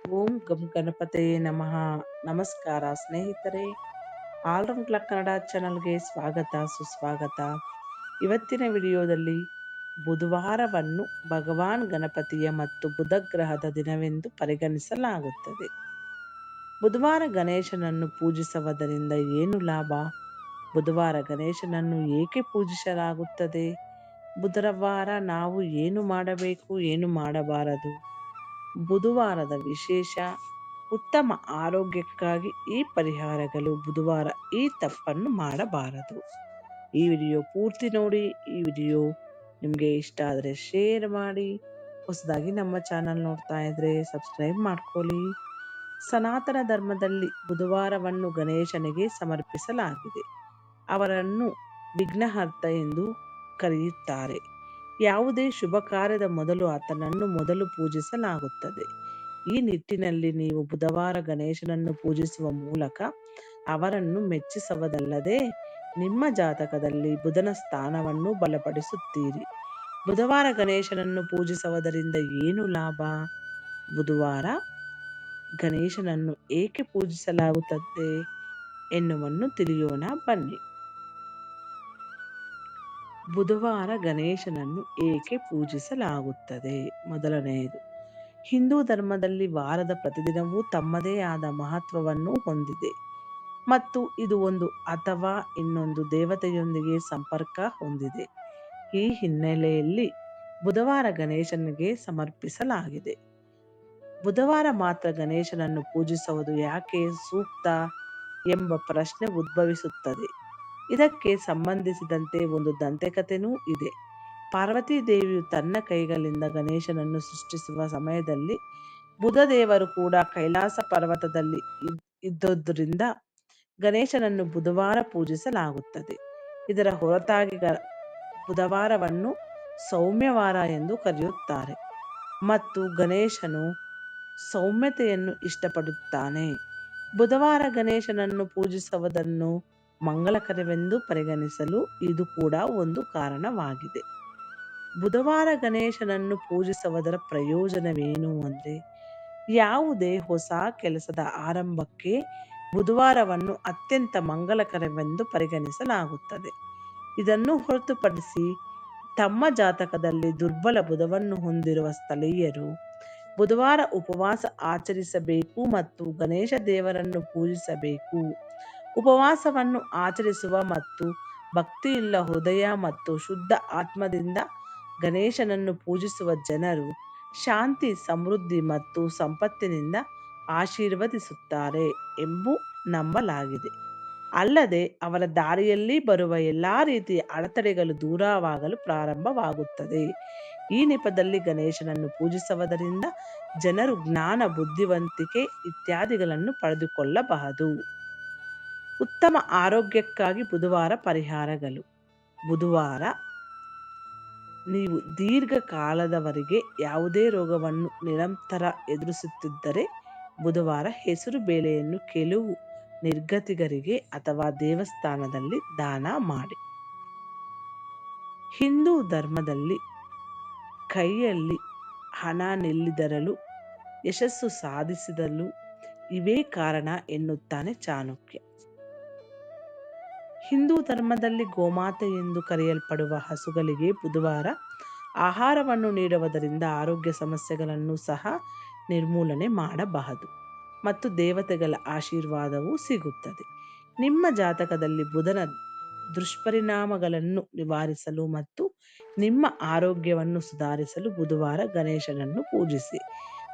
ಓಂ ಗಂ ಗಣಪತಯೇ ನಮಃ. ನಮಸ್ಕಾರ ಸ್ನೇಹಿತರೆ, ಆಲ್ರೌಂಡ್ ಕ್ಲಾಕ್ ಕನ್ನಡ ಚಾನಲ್ಗೆ ಸ್ವಾಗತ ಸುಸ್ವಾಗತ. ಇವತ್ತಿನ ವಿಡಿಯೋದಲ್ಲಿ ಬುಧವಾರವನ್ನು ಭಗವಾನ್ ಗಣಪತಿಯ ಮತ್ತು ಬುಧ ಗ್ರಹದ ದಿನವೆಂದು ಪರಿಗಣಿಸಲಾಗುತ್ತದೆ. ಬುಧವಾರ ಗಣೇಶನನ್ನು ಪೂಜಿಸುವುದರಿಂದ ಏನು ಲಾಭ? ಬುಧವಾರ ಗಣೇಶನನ್ನು ಏಕೆ ಪೂಜಿಸಲಾಗುತ್ತದೆ? ಬುಧವಾರ ನಾವು ಏನು ಮಾಡಬೇಕು, ಏನು ಮಾಡಬಾರದು? ಬುಧವಾರದ ವಿಶೇಷ: ಉತ್ತಮ ಆರೋಗ್ಯಕ್ಕಾಗಿ ಈ ಪರಿಹಾರಗಳು. ಬುಧವಾರ ಈ ತಪ್ಪನ್ನು ಮಾಡಬಾರದು. ಈ ವಿಡಿಯೋ ಪೂರ್ತಿ ನೋಡಿ. ಈ ವಿಡಿಯೋ ನಿಮಗೆ ಇಷ್ಟ ಆದರೆ ಶೇರ್ ಮಾಡಿ. ಹೊಸದಾಗಿ ನಮ್ಮ ಚಾನಲ್ ನೋಡ್ತಾ ಇದ್ರೆ ಸಬ್ಸ್ಕ್ರೈಬ್ ಮಾಡ್ಕೊಳ್ಳಿ. ಸನಾತನ ಧರ್ಮದಲ್ಲಿ ಬುಧವಾರವನ್ನು ಗಣೇಶನಿಗೆ ಸಮರ್ಪಿಸಲಾಗಿದೆ. ಅವರನ್ನು ವಿಘ್ನಹರ್ತ ಎಂದು ಕರೆಯುತ್ತಾರೆ. ಯಾವುದೇ ಶುಭ ಕಾರ್ಯದ ಮೊದಲು ಆತನನ್ನು ಮೊದಲು ಪೂಜಿಸಲಾಗುತ್ತದೆ. ಈ ನಿಟ್ಟಿನಲ್ಲಿ ನೀವು ಬುಧವಾರ ಗಣೇಶನನ್ನು ಪೂಜಿಸುವ ಮೂಲಕ ಅವರನ್ನು ಮೆಚ್ಚಿಸುವುದಲ್ಲದೆ ನಿಮ್ಮ ಜಾತಕದಲ್ಲಿ ಬುಧನ ಸ್ಥಾನವನ್ನು ಬಲಪಡಿಸುತ್ತೀರಿ. ಬುಧವಾರ ಗಣೇಶನನ್ನು ಪೂಜಿಸುವುದರಿಂದ ಏನು ಲಾಭ? ಬುಧವಾರ ಗಣೇಶನನ್ನು ಏಕೆ ಪೂಜಿಸಲಾಗುತ್ತದೆ ಎನ್ನುವನ್ನು ತಿಳಿಯೋಣ ಬನ್ನಿ. ಬುಧವಾರ ಗಣೇಶನನ್ನು ಏಕೆ ಪೂಜಿಸಲಾಗುತ್ತದೆ? ಮೊದಲನೆಯದು, ಹಿಂದೂ ಧರ್ಮದಲ್ಲಿ ವಾರದ ಪ್ರತಿದಿನವೂ ತಮ್ಮದೇ ಆದ ಮಹತ್ವವನ್ನು ಹೊಂದಿದೆ ಮತ್ತು ಇದು ಒಂದು ಅಥವಾ ಇನ್ನೊಂದು ದೇವತೆಯೊಂದಿಗೆ ಸಂಪರ್ಕ ಹೊಂದಿದೆ. ಈ ಹಿನ್ನೆಲೆಯಲ್ಲಿ ಬುಧವಾರ ಗಣೇಶನಿಗೆ ಸಮರ್ಪಿಸಲಾಗಿದೆ. ಬುಧವಾರ ಮಾತ್ರ ಗಣೇಶನನ್ನು ಪೂಜಿಸುವುದು ಯಾಕೆ ಸೂಕ್ತ ಎಂಬ ಪ್ರಶ್ನೆ ಉದ್ಭವಿಸುತ್ತದೆ. ಇದಕ್ಕೆ ಸಂಬಂಧಿಸಿದಂತೆ ಒಂದು ದಂತಕಥೆನೂ ಇದೆ. ಪಾರ್ವತಿ ದೇವಿಯು ತನ್ನ ಕೈಗಳಿಂದ ಗಣೇಶನನ್ನು ಸೃಷ್ಟಿಸುವ ಸಮಯದಲ್ಲಿ ಬುಧ ದೇವರು ಕೂಡ ಕೈಲಾಸ ಪರ್ವತದಲ್ಲಿ ಇದ್ದುದರಿಂದ ಗಣೇಶನನ್ನು ಬುಧವಾರ ಪೂಜಿಸಲಾಗುತ್ತದೆ. ಇದರ ಹೊರತಾಗಿ ಬುಧವಾರವನ್ನು ಸೌಮ್ಯವಾರ ಎಂದು ಕರೆಯುತ್ತಾರೆ ಮತ್ತು ಗಣೇಶನು ಸೌಮ್ಯತೆಯನ್ನು ಇಷ್ಟಪಡುತ್ತಾನೆ. ಬುಧವಾರ ಗಣೇಶನನ್ನು ಪೂಜಿಸುವುದನ್ನು ಮಂಗಳಕರವೆಂದು ಪರಿಗಣಿಸಲು ಇದು ಕೂಡ ಒಂದು ಕಾರಣವಾಗಿದೆ. ಬುಧವಾರ ಗಣೇಶನನ್ನು ಪೂಜಿಸುವುದರ ಪ್ರಯೋಜನವೇನು ಅಂದರೆ, ಯಾವುದೇ ಹೊಸ ಕೆಲಸದ ಆರಂಭಕ್ಕೆ ಬುಧವಾರವನ್ನು ಅತ್ಯಂತ ಮಂಗಳಕರವೆಂದು ಪರಿಗಣಿಸಲಾಗುತ್ತದೆ. ಇದನ್ನು ಹೊರತುಪಡಿಸಿ ತಮ್ಮ ಜಾತಕದಲ್ಲಿ ದುರ್ಬಲ ಬುಧವನ್ನು ಹೊಂದಿರುವ ಸ್ಥಳೀಯರು ಬುಧವಾರ ಉಪವಾಸ ಆಚರಿಸಬೇಕು ಮತ್ತು ಗಣೇಶ ದೇವರನ್ನು ಪೂಜಿಸಬೇಕು. ಉಪವಾಸವನ್ನು ಆಚರಿಸುವ ಮತ್ತು ಭಕ್ತಿಯುಳ್ಳ ಹೃದಯ ಮತ್ತು ಶುದ್ಧ ಆತ್ಮದಿಂದ ಗಣೇಶನನ್ನು ಪೂಜಿಸುವ ಜನರು ಶಾಂತಿ, ಸಮೃದ್ಧಿ ಮತ್ತು ಸಂಪತ್ತಿನಿಂದ ಆಶೀರ್ವದಿಸುತ್ತಾರೆ ಎಂದು ನಂಬಲಾಗಿದೆ. ಅಲ್ಲದೆ ಅವರ ದಾರಿಯಲ್ಲಿ ಬರುವ ಎಲ್ಲ ರೀತಿಯ ಅಡೆತಡೆಗಳು ದೂರವಾಗಲು ಪ್ರಾರಂಭವಾಗುತ್ತದೆ. ಈ ನೆಪದಲ್ಲಿ ಗಣೇಶನನ್ನು ಪೂಜಿಸುವುದರಿಂದ ಜನರು ಜ್ಞಾನ, ಬುದ್ಧಿವಂತಿಕೆ ಇತ್ಯಾದಿಗಳನ್ನು ಪಡೆದುಕೊಳ್ಳಬಹುದು. ಉತ್ತಮ ಆರೋಗ್ಯಕ್ಕಾಗಿ ಬುಧವಾರ ಪರಿಹಾರಗಳು. ಬುಧವಾರ ನೀವು ದೀರ್ಘಕಾಲದವರೆಗೆ ಯಾವುದೇ ರೋಗವನ್ನು ನಿರಂತರ ಎದುರಿಸುತ್ತಿದ್ದರೆ ಬುಧವಾರ ಹೆಸರು ಬೇಳೆಯನ್ನು ಕೆಲವು ನಿರ್ಗತಿಕರಿಗೆ ಅಥವಾ ದೇವಸ್ಥಾನದಲ್ಲಿ ದಾನ ಮಾಡಿ. ಹಿಂದೂ ಧರ್ಮದಲ್ಲಿ ಕೈಯಲ್ಲಿ ಹಣ ನಿಲ್ಲದಿರಲು, ಯಶಸ್ಸು ಸಾಧಿಸಲು ಇವೇ ಕಾರಣ ಎನ್ನುತ್ತಾನೆ ಚಾಣಕ್ಯ. ಹಿಂದೂ ಧರ್ಮದಲ್ಲಿ ಗೋಮಾತೆ ಎಂದು ಕರೆಯಲ್ಪಡುವ ಹಸುಗಳಿಗೆ ಬುಧವಾರ ಆಹಾರವನ್ನು ನೀಡುವುದರಿಂದ ಆರೋಗ್ಯ ಸಮಸ್ಯೆಗಳನ್ನು ಸಹ ನಿರ್ಮೂಲನೆ ಮಾಡಬಹುದು ಮತ್ತು ದೇವತೆಗಳ ಆಶೀರ್ವಾದವೂ ಸಿಗುತ್ತದೆ. ನಿಮ್ಮ ಜಾತಕದಲ್ಲಿ ಬುಧನ ದುಷ್ಪರಿಣಾಮಗಳನ್ನು ನಿವಾರಿಸಲು ಮತ್ತು ನಿಮ್ಮ ಆರೋಗ್ಯವನ್ನು ಸುಧಾರಿಸಲು ಬುಧವಾರ ಗಣೇಶನನ್ನು ಪೂಜಿಸಿ.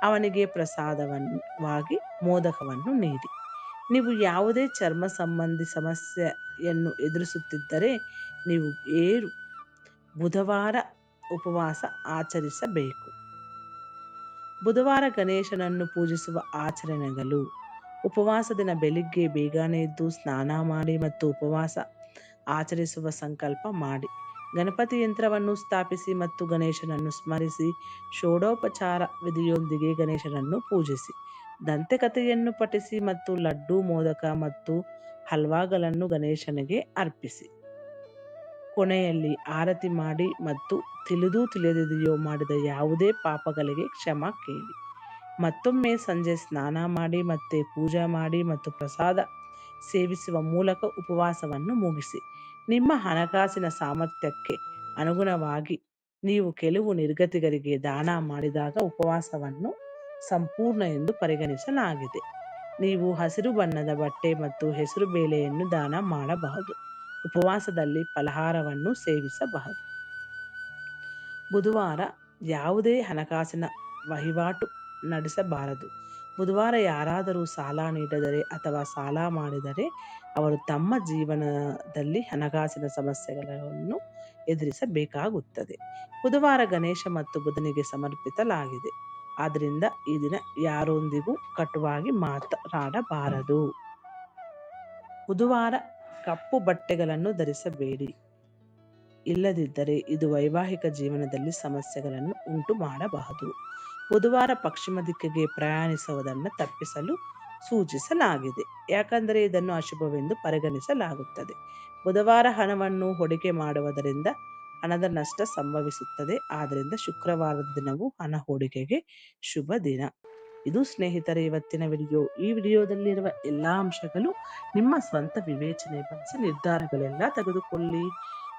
ಅವನಿಗೆ ಪ್ರಸಾದವಾಗಿ ಮೋದಕವನ್ನು ನೀಡಿ. ನೀವು ಯಾವುದೇ ಚರ್ಮ ಸಂಬಂಧಿ ಸಮಸ್ಯೆಯನ್ನು ಎದುರಿಸುತ್ತಿದ್ದರೆ ನೀವು ಬುಧವಾರ ಉಪವಾಸ ಆಚರಿಸಬೇಕು. ಬುಧವಾರ ಗಣೇಶನನ್ನು ಪೂಜಿಸುವ ಆಚರಣೆಗಳು: ಉಪವಾಸ ದಿನ ಬೆಳಿಗ್ಗೆ ಬೇಗನೆ ಎದ್ದು ಸ್ನಾನ ಮಾಡಿ ಮತ್ತು ಉಪವಾಸ ಆಚರಿಸುವ ಸಂಕಲ್ಪ ಮಾಡಿ. ಗಣಪತಿ ಯಂತ್ರವನ್ನು ಸ್ಥಾಪಿಸಿ ಮತ್ತು ಗಣೇಶನನ್ನು ಸ್ಮರಿಸಿ. ಷೋಡೋಪಚಾರ ವಿಧಿಯೊಂದಿಗೆ ಗಣೇಶನನ್ನು ಪೂಜಿಸಿ. ದಂತಕಥೆಯನ್ನು ಪಠಿಸಿ ಮತ್ತು ಲಡ್ಡು, ಮೋದಕ ಮತ್ತು ಹಲ್ವಾಗಳನ್ನು ಗಣೇಶನಿಗೆ ಅರ್ಪಿಸಿ. ಕೊನೆಯಲ್ಲಿ ಆರತಿ ಮಾಡಿ ಮತ್ತು ತಿಳಿದೋ ತಿಳಿಯದೆಯೋ ಮಾಡಿದ ಯಾವುದೇ ಪಾಪಗಳಿಗೆ ಕ್ಷಮೆ ಕೇಳಿ. ಮತ್ತೊಮ್ಮೆ ಸಂಜೆ ಸ್ನಾನ ಮಾಡಿ ಮತ್ತೆ ಪೂಜೆ ಮಾಡಿ ಮತ್ತು ಪ್ರಸಾದ ಸೇವಿಸುವ ಮೂಲಕ ಉಪವಾಸವನ್ನು ಮುಗಿಸಿ. ನಿಮ್ಮ ಹಣಕಾಸಿನ ಸಾಮರ್ಥ್ಯಕ್ಕೆ ಅನುಗುಣವಾಗಿ ನೀವು ಕೆಲವು ನಿರ್ಗತಿಕರಿಗೆ ದಾನ ಮಾಡಿದಾಗ ಉಪವಾಸವನ್ನು ಸಂಪೂರ್ಣ ಎಂದು ಪರಿಗಣಿಸಲಾಗಿದೆ. ನೀವು ಹಸಿರು ಬಣ್ಣದ ಬಟ್ಟೆ ಮತ್ತು ಹೆಸರು ಬೇಳೆಯನ್ನು ದಾನ ಮಾಡಬಹುದು. ಉಪವಾಸದಲ್ಲಿ ಫಲಹಾರವನ್ನು ಸೇವಿಸಬಹುದು. ಬುಧವಾರ ಯಾವುದೇ ಹಣಕಾಸಿನ ವಹಿವಾಟು ನಡೆಸಬಾರದು. ಬುಧವಾರ ಯಾರಾದರೂ ಸಾಲ ನೀಡಿದರೆ ಅಥವಾ ಸಾಲ ಮಾಡಿದರೆ ಅವರು ತಮ್ಮ ಜೀವನದಲ್ಲಿ ಹಣಕಾಸಿನ ಸಮಸ್ಯೆಗಳನ್ನು ಎದುರಿಸಬೇಕಾಗುತ್ತದೆ. ಬುಧವಾರ ಗಣೇಶ ಮತ್ತು ಬುಧನಿಗೆ ಸಮರ್ಪಿಸಲಾಗಿದೆ. ಆದ್ದರಿಂದ ಈ ದಿನ ಯಾರೊಂದಿಗೂ ಕಟುವಾಗಿ ಮಾತನಾಡಬಾರದು. ಬುಧವಾರ ಕಪ್ಪು ಬಟ್ಟೆಗಳನ್ನು ಧರಿಸಬೇಡಿ. ಇಲ್ಲದಿದ್ದರೆ ಇದು ವೈವಾಹಿಕ ಜೀವನದಲ್ಲಿ ಸಮಸ್ಯೆಗಳನ್ನು ಉಂಟು ಮಾಡಬಹುದು. ಬುಧವಾರ ಪಶ್ಚಿಮ ದಿಕ್ಕಿಗೆ ಪ್ರಯಾಣಿಸುವುದನ್ನು ತಪ್ಪಿಸಲು ಸೂಚಿಸಲಾಗಿದೆ, ಯಾಕಂದರೆ ಇದನ್ನು ಅಶುಭವೆಂದು ಪರಿಗಣಿಸಲಾಗುತ್ತದೆ. ಬುಧವಾರ ಹಣವನ್ನು ಹೂಡಿಕೆ ಮಾಡುವುದರಿಂದ ಹಣದ ನಷ್ಟ ಸಂಭವಿಸುತ್ತದೆ. ಆದ್ದರಿಂದ ಶುಕ್ರವಾರದ ದಿನವೂ ಹಣ ಹೂಡಿಕೆಗೆ ಶುಭ ದಿನ. ಇದು ಸ್ನೇಹಿತರೆ ಇವತ್ತಿನ ವಿಡಿಯೋ. ಈ ವಿಡಿಯೋದಲ್ಲಿರುವ ಎಲ್ಲ ಅಂಶಗಳು ನಿಮ್ಮ ಸ್ವಂತ ವಿವೇಚನೆ ಬಳಸಿ ನಿರ್ಧಾರಗಳೆಲ್ಲ ತೆಗೆದುಕೊಳ್ಳಿ.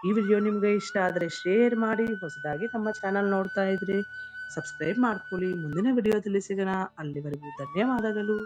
ಈ ವಿಡಿಯೋ ನಿಮ್ಗೆ ಇಷ್ಟ ಆದರೆ ಶೇರ್ ಮಾಡಿ. ಹೊಸದಾಗಿ ನಮ್ಮ ಚಾನಲ್ ನೋಡ್ತಾ ಇದ್ರೆ ಸಬ್ಸ್ಕ್ರೈಬ್ ಮಾಡ್ಕೊಳ್ಳಿ. ಮುಂದಿನ ವಿಡಿಯೋದಲ್ಲಿ ಸಿಗೋಣ. ಅಲ್ಲಿವರೆಗೂ ಧನ್ಯವಾದಗಳು.